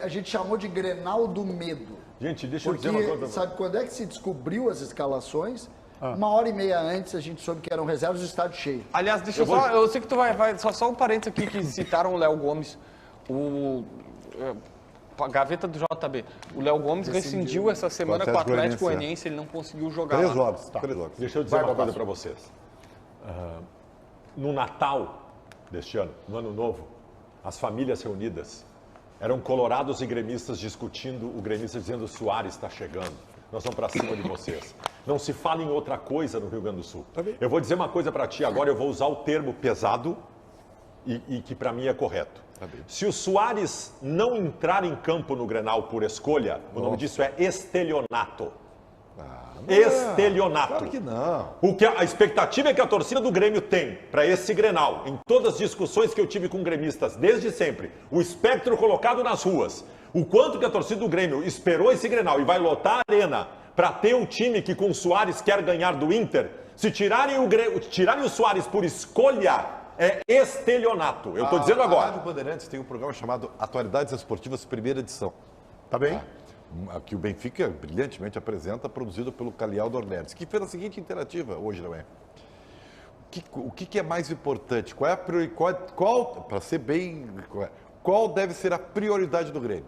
A gente chamou de Grenal do medo. Gente, deixa eu Porque, dizer uma coisa. sabe, quando é que se descobriu as escalações? 1h30 antes a gente soube que eram reservas do estádio cheio. Aliás, deixa eu só. Eu sei que tu vai. Só um parênteses aqui que citaram o Léo Gomes. A gaveta do JB. O Léo Gomes rescindiu essa semana com o Atlético Goianiense, ele não conseguiu jogar. 3 lá. jogos, 3 jogos. Deixa eu dizer Vai, uma coisa Baldassi. para vocês. No Natal deste ano, no Ano Novo, as famílias reunidas eram colorados e gremistas discutindo, o gremista dizendo: Soares está chegando, nós vamos para cima de vocês. Não se fala em outra coisa no Rio Grande do Sul. Eu vou dizer uma coisa para ti agora, eu vou usar o termo pesado e que para mim é correto. Se o Soares não entrar em campo no Grenal por escolha, o nome disso é estelionato. Estelionato. Claro que não. O que a expectativa é que a torcida do Grêmio tem para esse Grenal, em todas as discussões que eu tive com gremistas desde sempre, o espectro colocado nas ruas, o quanto que a torcida do Grêmio esperou esse Grenal e vai lotar a arena para ter um time que com o Soares quer ganhar do Inter, se tirarem o Soares por escolha, é estelionato. Eu estou dizendo A agora. Rádio Bandeirantes tem um programa chamado Atualidades Esportivas, primeira edição. Tá bem? Que o Benfica brilhantemente apresenta, produzido pelo Calial Dornelis, que fez a seguinte interativa hoje, não é? O que é mais importante? Qual é a para ser bem, qual deve ser a prioridade do Grêmio?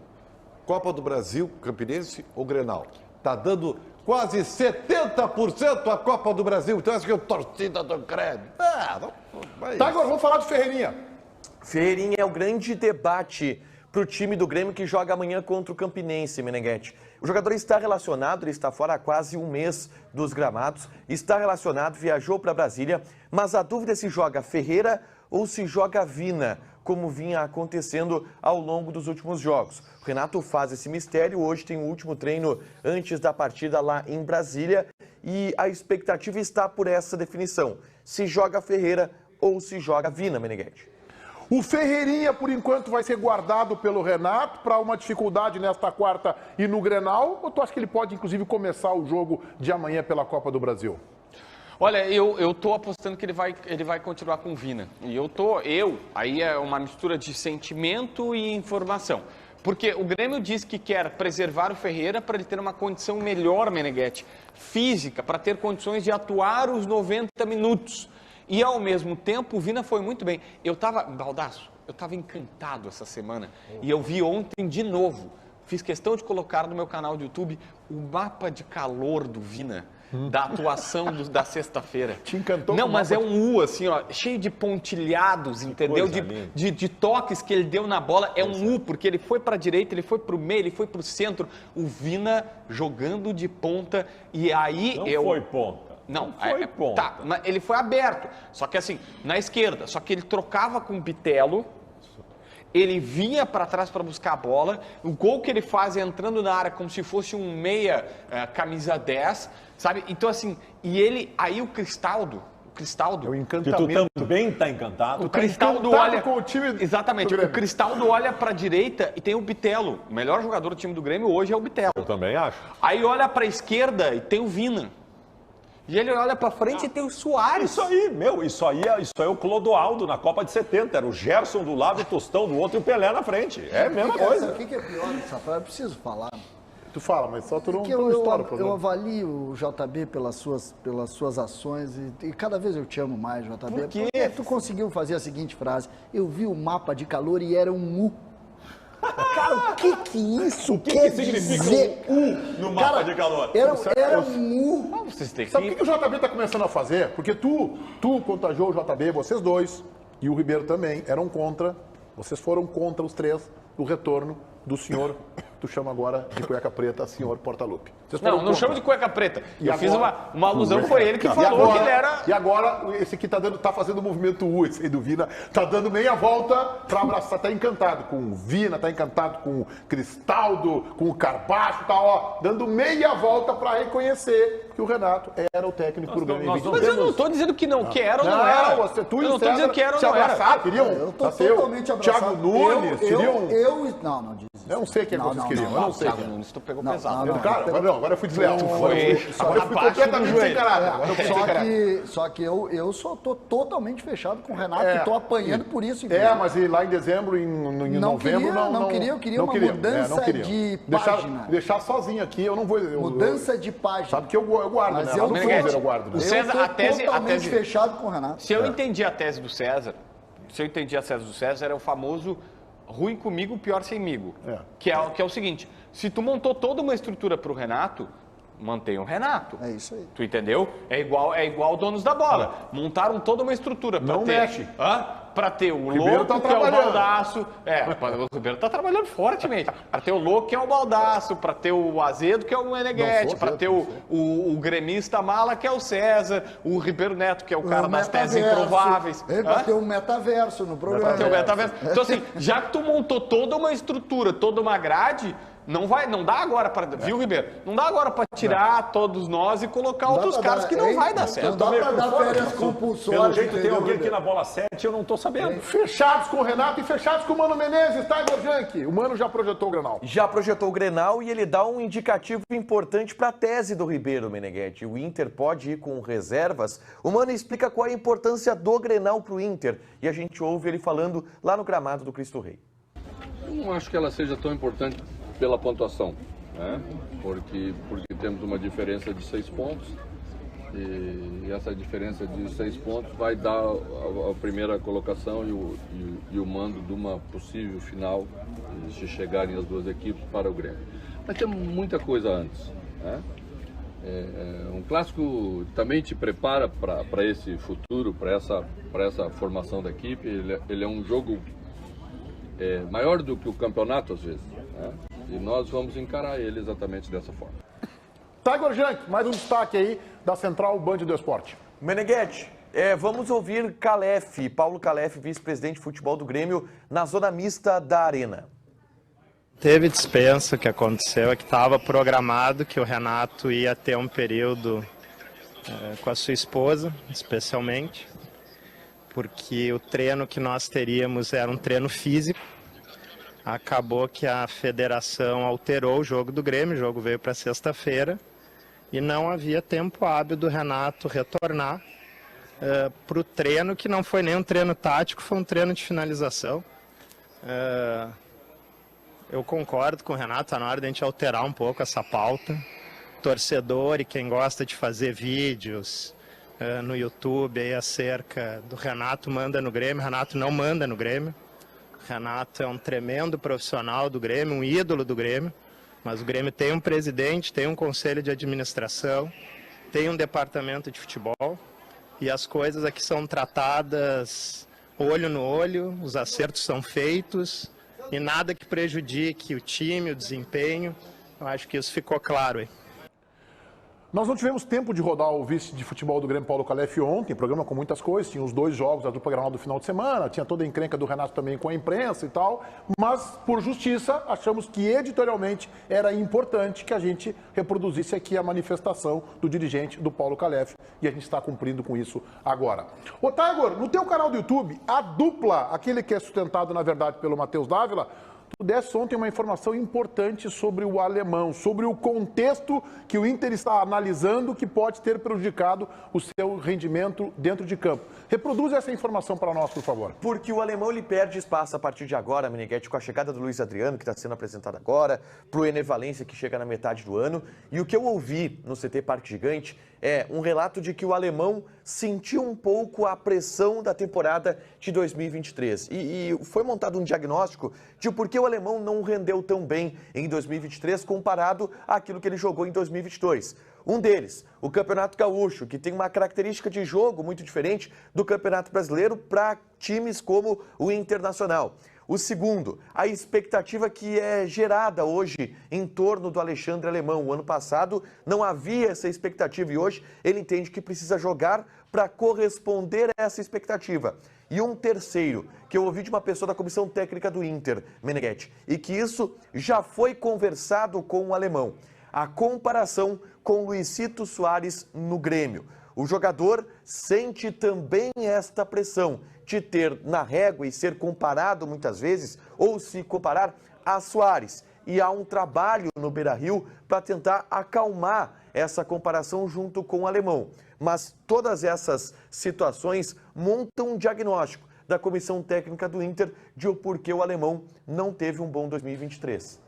Copa do Brasil, Campinense ou Grenal? Tá dando quase 70% a Copa do Brasil. Então acho que a torcida do Grêmio. Tá, agora vamos falar do Ferreirinha. Ferreirinha é o grande debate para o time do Grêmio que joga amanhã contra o Campinense, Meneghetti. O jogador está relacionado, ele está fora há quase um mês dos gramados, está relacionado, viajou para Brasília, mas a dúvida é se joga Ferreira ou se joga Vina, como vinha acontecendo ao longo dos últimos jogos. O Renato faz esse mistério, hoje tem o último treino antes da partida lá em Brasília e a expectativa está por essa definição, se joga Ferreira ou se joga Vina, Meneghetti. O Ferreirinha, por enquanto, vai ser guardado pelo Renato para uma dificuldade nesta quarta e no Grenal? Ou tu acha que ele pode, inclusive, começar o jogo de amanhã pela Copa do Brasil? Olha, eu tô apostando que ele vai continuar com o Vina. E aí é uma mistura de sentimento e informação. Porque o Grêmio diz que quer preservar o Ferreira para ele ter uma condição melhor, Meneghetti, física, para ter condições de atuar os 90 minutos. E, ao mesmo tempo, o Vina foi muito bem. Baldasso, eu estava encantado essa semana. E eu vi ontem de novo. Fiz questão de colocar no meu canal do YouTube o mapa de calor do Vina, da atuação da sexta-feira. Te encantou? Não, com o mas mapa é um U, assim, ó, cheio de pontilhados, entendeu? De toques que ele deu na bola. É um U, porque ele foi para a direita, ele foi para o meio, ele foi para o centro. O Vina jogando de ponta. E aí... Não foi ponta. Não, foi ponta. Tá, mas ele foi aberto, só que assim, na esquerda, só que ele trocava com o Bitelo, ele vinha para trás para buscar a bola, o gol que ele faz é entrando na área como se fosse um meia, camisa 10, sabe? Então assim, aí o Cristaldo, É o Que encantamento. tu também está encantado. o Cristaldo encantado olha... com o time Exatamente, do o Grêmio. Cristaldo olha para a direita e tem o Bitelo, o melhor jogador do time do Grêmio hoje é o Bitelo. Eu também acho. Aí olha para a esquerda e tem o Vina. E ele olha pra frente e tem o Soares. Isso aí é o Clodoaldo na Copa de 70. Era o Gerson do lado, o Tostão do outro e o Pelé na frente. É a mesma coisa. O que é pior dessa frase? Eu preciso falar. Tu fala, mas só tu não Porque eu estoura o programa. avalio o JB pelas suas ações e cada vez eu te amo mais, JB. Por quê? Porque tu conseguiu fazer a seguinte frase: eu vi o mapa de calor e era um U. Cara, o que isso quer significa dizer? um U no mapa de calor? Era um U. Vocês têm Sabe o que o JB está começando a fazer? Porque tu contagiou o JB, vocês dois, e o Ribeiro também, eram contra, vocês foram contra os três do retorno do senhor tu chama agora de cueca preta, senhor Portaluppi. Não chamo de cueca preta. Eu fiz uma alusão, foi ele que falou agora, que ele era... E agora, esse aqui tá fazendo o movimento U, esse aí do Vina, tá dando meia volta pra abraçar, tá encantado com o Vina, tá encantado com o Cristaldo, com o Carbacho, tá, ó, dando meia volta pra reconhecer que o Renato era o técnico do Grêmio. Mas eu não tô dizendo que não quero ou não era. Tu eu não tô dizendo que era ou não era. Queriam, eu tô totalmente abraçado. Thiago Nunes, queriam... Não diz isso. Eu não sei o que vocês queriam, eu não sei. Thiago Nunes, tu pegou pesado. Agora eu fui desleal. Agora eu fui abaixo completamente do sem caráter. Só que eu tô totalmente fechado com o Renato e tô apanhando por isso. Mas e lá em dezembro, em novembro, não queria. Eu queria uma mudança de página. Deixar sozinho aqui, eu não vou... Mudança de página. Sabe que eu guardo, mas né? eu guardo. O César, a tese fechado com o Renato. Se eu entendi a tese do César, era o famoso ruim comigo, pior semigo. Que é o seguinte, se tu montou toda uma estrutura pro Renato, mantém o Renato. É isso aí. Tu entendeu? É igual donos da bola. Montaram toda uma estrutura para ter... mexe. Para ter o Ribeiro louco, que é o baldaço. O Ribeiro tá trabalhando fortemente. Para ter o louco, que é o baldaço. Para ter o azedo, que é o Meneghetti. Para ter o gremista mala, que é o César. O Ribeiro Neto, que é o cara das teses improváveis. Para ter um metaverso no programa. Para ter o metaverso. Então, assim, já que tu montou toda uma estrutura, toda uma grade... Não dá agora para... Viu, Ribeiro? Não dá agora para tirar todos nós e colocar outros caras que não vai dar certo. Não dá para dar férias compulsórias. Pelo jeito tem alguém aqui na bola 7 e eu não tô sabendo. Fechados com o Renato e fechados com o Mano Menezes, tá, Igor Jank? O Mano já projetou o Grenal. Já projetou o Grenal e ele dá um indicativo importante para a tese do Ribeiro, Meneghetti. O Inter pode ir com reservas. O Mano explica qual é a importância do Grenal para o Inter. E a gente ouve ele falando lá no gramado do Cristo Rei. Eu não acho que ela seja tão importante pela pontuação, né? Porque temos uma diferença de 6 pontos e essa diferença de 6 pontos vai dar a primeira colocação e o mando de uma possível final, se chegarem as duas equipes, para o Grêmio. Mas tem muita coisa antes, né? Um clássico também te prepara para esse futuro, para essa formação da equipe. Ele é um jogo maior do que o campeonato às vezes, né? E nós vamos encarar ele exatamente dessa forma. Tá, Igor Jank, mais um destaque aí da Central Band do Esporte. Meneghetti, vamos ouvir Paulo Calef, vice-presidente de futebol do Grêmio, na zona mista da Arena. Teve dispensa, o que aconteceu é que estava programado que o Renato ia ter um período com a sua esposa, especialmente, porque o treino que nós teríamos era um treino físico. Acabou que a federação alterou o jogo do Grêmio, o jogo veio para sexta-feira e não havia tempo hábil do Renato retornar para o treino, que não foi nem um treino tático, foi um treino de finalização. Eu concordo com o Renato, está na hora de a gente alterar um pouco essa pauta. Torcedor e quem gosta de fazer vídeos no YouTube aí acerca do Renato manda no Grêmio, Renato não manda no Grêmio. Renato é um tremendo profissional do Grêmio, um ídolo do Grêmio, mas o Grêmio tem um presidente, tem um conselho de administração, tem um departamento de futebol e as coisas aqui são tratadas olho no olho, os acertos são feitos e nada que prejudique o time, o desempenho. Eu acho que isso ficou claro aí. Nós não tivemos tempo de rodar o vice de futebol do Grêmio, Paulo Calef, ontem, programa com muitas coisas, tinha os 2 jogos da dupla Grenal do final de semana, tinha toda a encrenca do Renato também com a imprensa e tal, mas por justiça achamos que editorialmente era importante que a gente reproduzisse aqui a manifestação do dirigente do Paulo Calef e a gente está cumprindo com isso agora. Ô Tiger, no teu canal do YouTube, a dupla, aquele que é sustentado na verdade pelo Matheus Dávila, tu desse ontem uma informação importante sobre o alemão, sobre o contexto que o Inter está analisando que pode ter prejudicado o seu rendimento dentro de campo. Reproduz essa informação para nós, por favor. Porque o alemão ele perde espaço a partir de agora, Meneghetti, com a chegada do Luiz Adriano, que está sendo apresentado agora, para o Ener Valencia, que chega na metade do ano. E o que eu ouvi no CT Parque Gigante é um relato de que o alemão sentiu um pouco a pressão da temporada de 2023. E foi montado um diagnóstico de por que o alemão não rendeu tão bem em 2023 comparado àquilo que ele jogou em 2022. Um deles, o Campeonato Gaúcho, que tem uma característica de jogo muito diferente do Campeonato Brasileiro para times como o Internacional. O segundo, a expectativa que é gerada hoje em torno do Alexandre Alemão. O ano passado não havia essa expectativa e hoje ele entende que precisa jogar para corresponder a essa expectativa. E um terceiro, que eu ouvi de uma pessoa da comissão técnica do Inter, Meneghetti, e que isso já foi conversado com o Alemão. A comparação com Luizito Soares no Grêmio. O jogador sente também esta pressão de ter na régua e ser comparado muitas vezes, ou se comparar a Soares. E há um trabalho no Beira-Rio para tentar acalmar essa comparação junto com o Alemão. Mas todas essas situações montam um diagnóstico da comissão técnica do Inter de o porquê o Alemão não teve um bom 2023.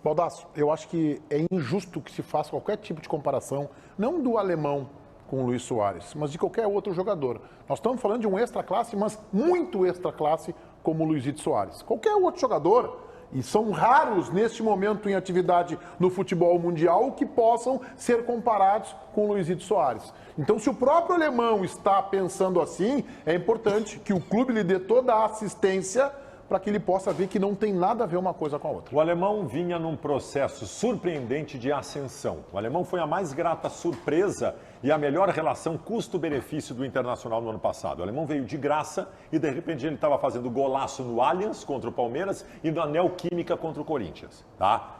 Baldasso, eu acho que é injusto que se faça qualquer tipo de comparação, não do Alemão com o Luiz Soares, mas de qualquer outro jogador. Nós estamos falando de um extra classe, mas muito extra classe, como o Luizito Soares. Qualquer outro jogador, e são raros neste momento em atividade no futebol mundial, que possam ser comparados com o Luizito Soares. Então, se o próprio Alemão está pensando assim, é importante que o clube lhe dê toda a assistência para que ele possa ver que não tem nada a ver uma coisa com a outra. O Alemão vinha num processo surpreendente de ascensão. O Alemão foi a mais grata surpresa e a melhor relação custo-benefício do Internacional no ano passado. O Alemão veio de graça e, de repente, ele estava fazendo golaço no Allianz contra o Palmeiras e na Neoquímica contra o Corinthians. Tá?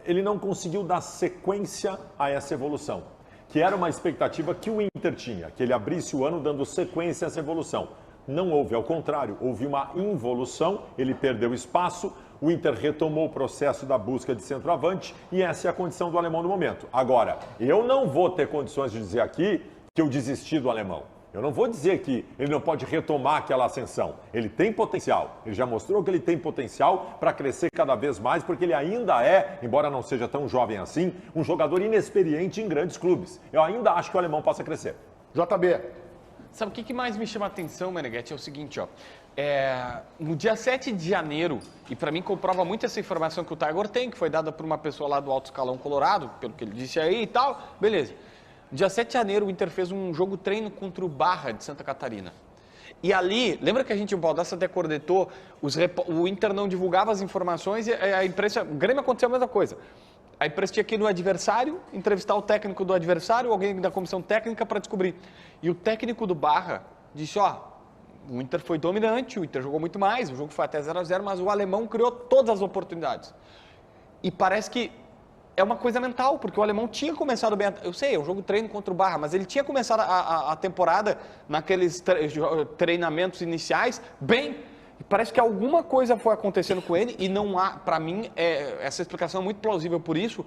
Ele não conseguiu dar sequência a essa evolução, que era uma expectativa que o Inter tinha, que ele abrisse o ano dando sequência a essa evolução. Não houve, ao contrário, houve uma involução, ele perdeu espaço, o Inter retomou o processo da busca de centroavante e essa é a condição do Alemão no momento. Agora, eu não vou ter condições de dizer aqui que eu desisti do Alemão. Eu não vou dizer que ele não pode retomar aquela ascensão. Ele tem potencial, ele já mostrou que ele tem potencial para crescer cada vez mais, porque ele ainda é, embora não seja tão jovem assim, um jogador inexperiente em grandes clubes. Eu ainda acho que o Alemão possa crescer. JB. Sabe o que mais me chama a atenção, Meneghetti? É o seguinte, ó. No dia 7 de janeiro, e para mim comprova muito essa informação que o Tiger tem, que foi dada por uma pessoa lá do alto escalão colorado, pelo que ele disse aí e tal, beleza. Dia 7 de janeiro, o Inter fez um jogo treino contra o Barra de Santa Catarina. E ali, lembra que a gente, o Baldasso até cornetou, o Inter não divulgava as informações e a imprensa, o Grêmio aconteceu a mesma coisa. A imprensa tinha que ir no adversário, entrevistar o técnico do adversário, alguém da comissão técnica para descobrir. E o técnico do Barra disse, ó, o Inter foi dominante, o Inter jogou muito mais, o jogo foi até 0-0, mas o Alemão criou todas as oportunidades. E parece que é uma coisa mental, porque o Alemão tinha começado bem, eu sei, é um jogo treino contra o Barra, mas ele tinha começado a temporada naqueles treinamentos iniciais bem. Parece que alguma coisa foi acontecendo com ele e não há, para mim, essa explicação é muito plausível por isso,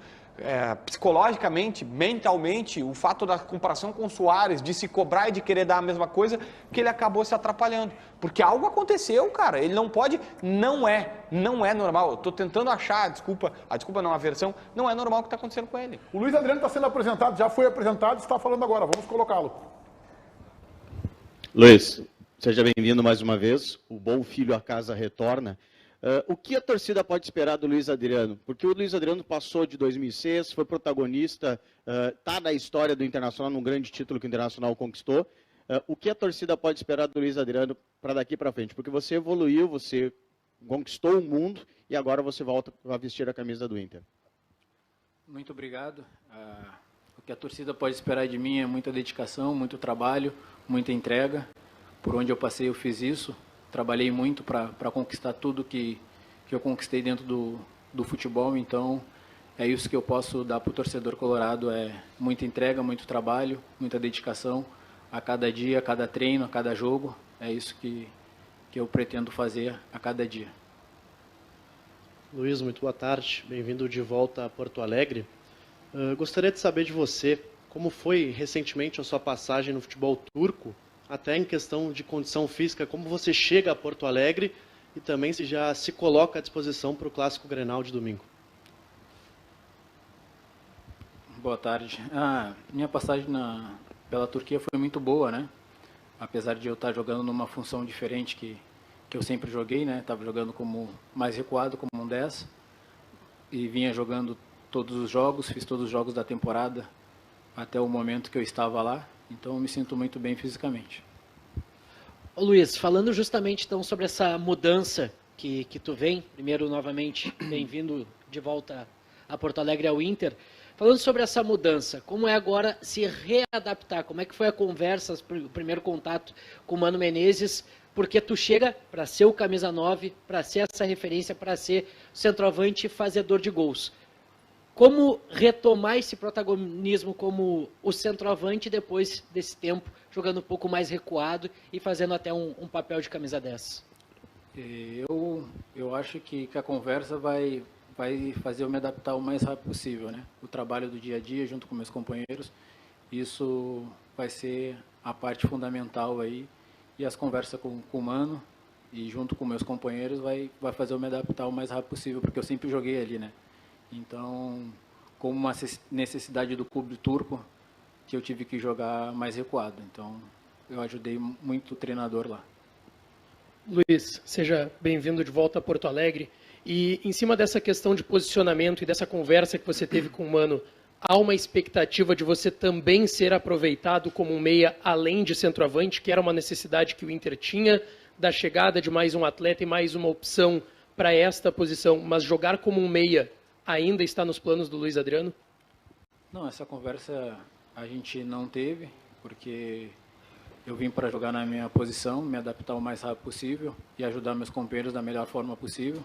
psicologicamente, mentalmente, o fato da comparação com o Soares, de se cobrar e de querer dar a mesma coisa, que ele acabou se atrapalhando. Porque algo aconteceu, cara, ele não pode, não é normal. Eu tô tentando achar a versão, não é normal o que está acontecendo com ele. O Luiz Adriano está sendo apresentado, já foi apresentado, está falando agora, vamos colocá-lo. Luiz, seja bem-vindo mais uma vez. O bom filho à casa retorna. O que a torcida pode esperar do Luiz Adriano? Porque o Luiz Adriano passou de 2006, foi protagonista, está na história do Internacional, num grande título que o Internacional conquistou. O que a torcida pode esperar do Luiz Adriano para daqui para frente? Porque você evoluiu, você conquistou o mundo e agora você volta a vestir a camisa do Inter. Muito obrigado. O que a torcida pode esperar de mim é muita dedicação, muito trabalho, muita entrega. Por onde eu passei, eu fiz isso. Trabalhei muito para conquistar tudo que eu conquistei dentro do futebol. Então, é isso que eu posso dar para o torcedor colorado. É muita entrega, muito trabalho, muita dedicação a cada dia, a cada treino, a cada jogo. É isso que eu pretendo fazer a cada dia. Luiz, muito boa tarde. Bem-vindo de volta a Porto Alegre. Gostaria de saber de você como foi recentemente a sua passagem no futebol turco, até em questão de condição física, como você chega a Porto Alegre e também se já se coloca à disposição para o Clássico Grenal de domingo. Boa tarde. Minha passagem pela Turquia foi muito boa, né? Apesar de eu estar jogando numa função diferente que eu sempre joguei, né? Estava jogando como mais recuado, como um 10, e vinha jogando todos os jogos, fiz todos os jogos da temporada até o momento que eu estava lá. Então, eu me sinto muito bem fisicamente. Ô Luiz, falando justamente então sobre essa mudança que tu vem, primeiro novamente bem-vindo de volta a Porto Alegre ao Inter, falando sobre essa mudança, como é agora se readaptar, como é que foi a conversa, o primeiro contato com o Mano Menezes, porque tu chega para ser o camisa 9, para ser essa referência, para ser centroavante fazedor de gols. Como retomar esse protagonismo como o centroavante depois desse tempo, jogando um pouco mais recuado e fazendo até um papel de camisa 10? Eu acho que a conversa vai fazer eu me adaptar o mais rápido possível, né? O trabalho do dia a dia junto com meus companheiros, isso vai ser a parte fundamental aí, e as conversas com o Mano e junto com meus companheiros vai fazer eu me adaptar o mais rápido possível, porque eu sempre joguei ali, né? Então, como uma necessidade do clube turco, que eu tive que jogar mais recuado. Então, eu ajudei muito o treinador lá. Luiz, seja bem-vindo de volta a Porto Alegre. E em cima dessa questão de posicionamento e dessa conversa que você teve com o Mano, há uma expectativa de você também ser aproveitado como um meia além de centroavante, que era uma necessidade que o Inter tinha, da chegada de mais um atleta e mais uma opção para esta posição, mas jogar como um meia ainda está nos planos do Luiz Adriano? Não, essa conversa a gente não teve, porque eu vim para jogar na minha posição, me adaptar o mais rápido possível e ajudar meus companheiros da melhor forma possível.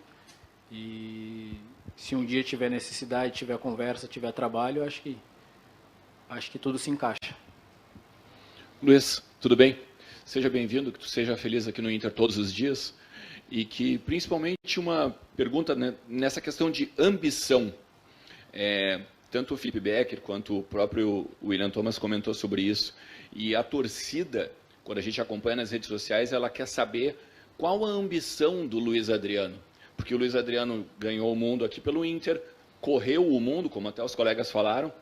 E se um dia tiver necessidade, tiver conversa, tiver trabalho, acho que tudo se encaixa. Luiz, tudo bem? Seja bem-vindo, que tu seja feliz aqui no Inter todos os dias. E que, principalmente, uma pergunta, né, nessa questão de ambição. Tanto o Felipe Becker quanto o próprio William Thomas comentou sobre isso. E a torcida, quando a gente acompanha nas redes sociais, ela quer saber qual a ambição do Luiz Adriano. Porque o Luiz Adriano ganhou o mundo aqui pelo Inter, correu o mundo, como até os colegas falaram,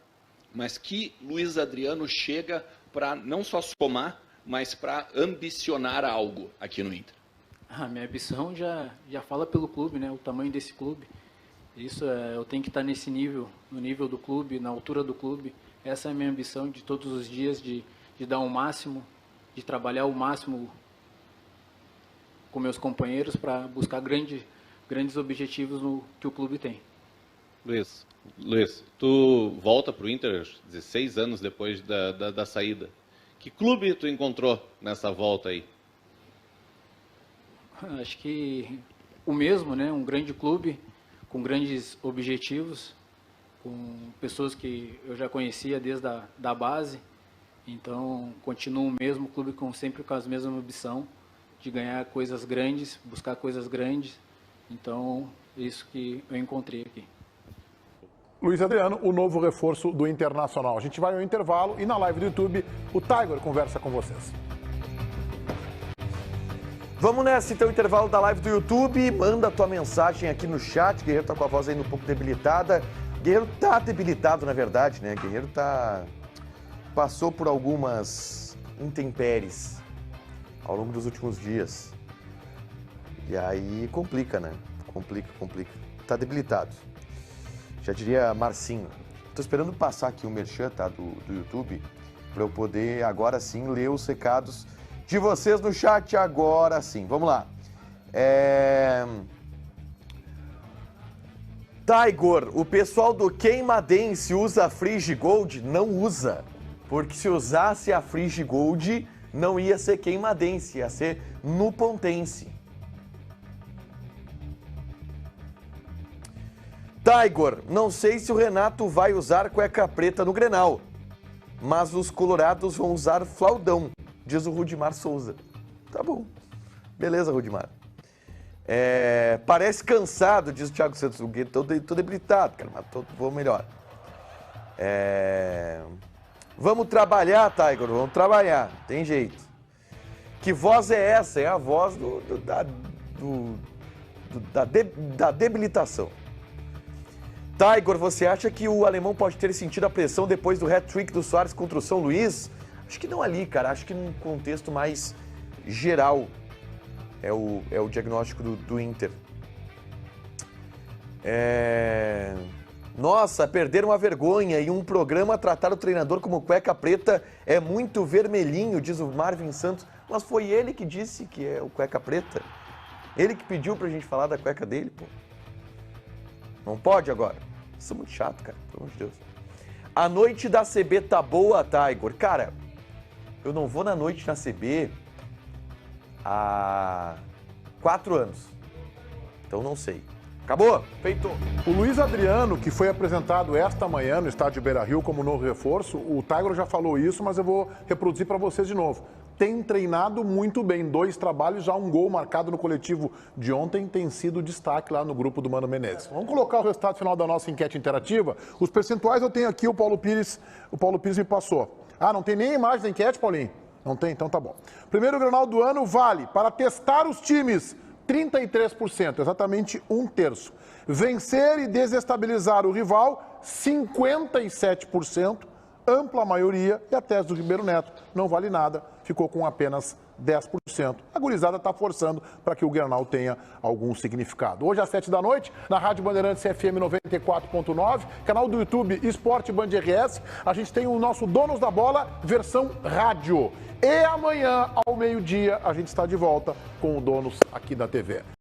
mas que Luiz Adriano chega para não só somar, mas para ambicionar algo aqui no Inter. A minha ambição já fala pelo clube, né? O tamanho desse clube. Isso eu tenho que estar nesse nível, no nível do clube, na altura do clube. Essa é a minha ambição de todos os dias, de dar o máximo, de trabalhar o máximo com meus companheiros para buscar grandes objetivos que o clube tem. Luiz, tu volta para o Inter 16 anos depois da saída. Que clube tu encontrou nessa volta aí? Acho que o mesmo, né? Um grande clube, com grandes objetivos, com pessoas que eu já conhecia desde da base. Então, continua o mesmo clube sempre com as mesmas ambição de ganhar coisas grandes, buscar coisas grandes. Então, isso que eu encontrei aqui. Luiz Adriano, o novo reforço do Internacional. A gente vai ao intervalo e na live do YouTube o Tiger conversa com vocês. Vamos nessa, então, intervalo da live do YouTube. Manda a tua mensagem aqui no chat. Guerreiro tá com a voz ainda um pouco debilitada. Guerreiro tá debilitado, na verdade, né? Guerreiro passou por algumas intempéries ao longo dos últimos dias. E aí complica, né? Complica. Tá debilitado. Já diria Marcinho. Tô esperando passar aqui o merchan, tá? Do YouTube, para eu poder, agora sim, ler os recados de vocês no chat agora sim. Vamos lá. Tiger, o pessoal do Queimadense usa Frige Gold? Não usa. Porque se usasse a Frige Gold, não ia ser Queimadense, ia ser Nupontense. Tiger, não sei se o Renato vai usar cueca preta no Grenal, mas os colorados vão usar flaudão, diz o Rudimar Souza. Tá bom. Beleza, Rudimar. Parece cansado, diz o Thiago Santos. Tô debilitado, cara, mas vou melhor. Vamos trabalhar, Tiger, vamos trabalhar. Tem jeito. Que voz é essa? É a voz da debilitação. Tiger, você acha que o alemão pode ter sentido a pressão depois do hat-trick do Soares contra o São Luís? Acho que não ali, cara. Acho que num contexto mais geral é o diagnóstico do Inter. Nossa, perderam a vergonha e um programa tratar o treinador como cueca preta é muito vermelhinho, diz o Marvin Santos. Mas foi ele que disse que é o cueca preta. Ele que pediu pra gente falar da cueca dele, pô. Não pode agora. Isso é muito chato, cara. Pelo amor de Deus. A noite da CB tá boa, tá, Igor? Cara, eu não vou na noite na CB há 4 anos. Então não sei. Acabou? Feito. O Luiz Adriano, que foi apresentado esta manhã no estádio Beira-Rio como novo reforço, o Tiger já falou isso, mas eu vou reproduzir para vocês de novo. Tem treinado muito bem, 2 trabalhos, já um gol marcado no coletivo de ontem, tem sido destaque lá no grupo do Mano Menezes. Vamos colocar o resultado final da nossa enquete interativa. Os percentuais eu tenho aqui, o Paulo Pires me passou. Ah, não tem nem imagem da enquete, Paulinho? Não tem? Então tá bom. Primeiro Grenal do ano vale para testar os times, 33%, exatamente 1/3. Vencer e desestabilizar o rival, 57%, ampla maioria, e a tese do Ribeiro Neto não vale nada, ficou com apenas 10%. A gurizada está forçando para que o Grenal tenha algum significado. Hoje às 7 da noite, na Rádio Bandeirantes FM 94.9, canal do YouTube Esporte Band RS, a gente tem o nosso Donos da Bola, versão rádio. E amanhã, ao meio-dia, a gente está de volta com o Donos aqui da TV.